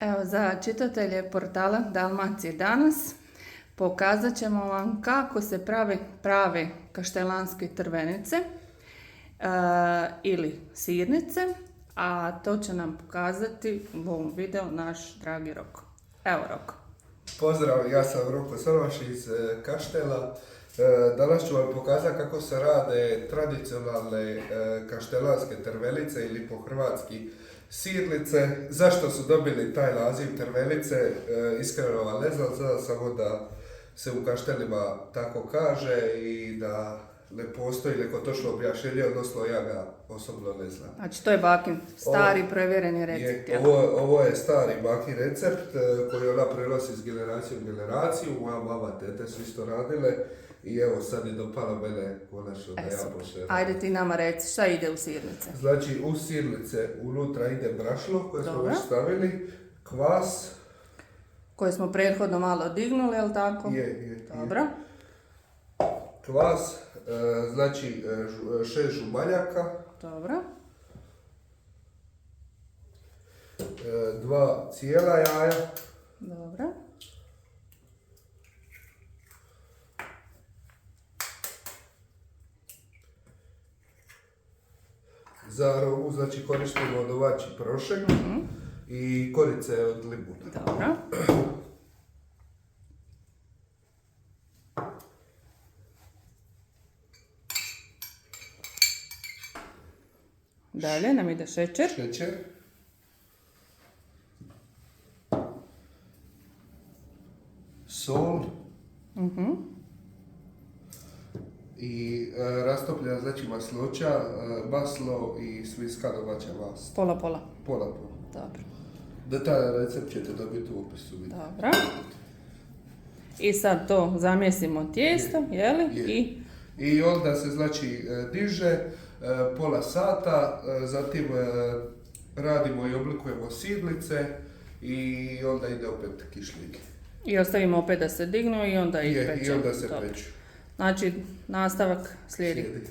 Evo, za čitatelje portala Dalmacije danas pokazat ćemo vam kako se prave kaštelanske trvenice ili sirnice, a to će nam pokazati u ovom videu naš dragi Roko. Evo, Roko. Pozdrav, ja sam Roko Srvaš iz Kaštela. Danas ću vam pokazati kako se rade tradicionalne kaštelanske trvelice ili po hrvatski sirnice. Zašto su dobili taj naziv trvelice, iskreno vam ne znam, znam samo da se u Kaštelima tako kaže i da ne postoji neko točno objašnjenje, odnosno ja ga osobno ne znam. Znači, to je bakin stari provjereni recept. Ovo je stari bakin recept koji ona prenosi iz generacije u generaciju. Moja mama, tete su isto radile i evo sad je dopala mene konačno da ja počnem. Ajde ti nama reci šta ide u sirnice. Znači u sirnice unutra ide brašno koje smo već stavili, kvas. Koje smo prethodno malo dignuli, jel tako? Je. Dobro. Kvas, znači 6 žumanjaka. Dobro. 2 cijela jaja. Dobro. Za aromu, znači koristimo odovači prošek i korice od limuna. Dobro. Dalje nam ide šećer. Sol. I rastopljena, znači masnoća, maslo i svinjska domaća mast. Pola. Pola. Dobro. Detaljan recept ćete dobiti u opisu videa. Dobro. I sad to zamjesimo tijesto, jeli? I onda se znači diže pola sata, zatim radimo i oblikujemo sirnice i onda ide opet kišljik. I ostavimo opet da se dignu i onda ih pečemo. I onda se peću. Znači, nastavak slijedi.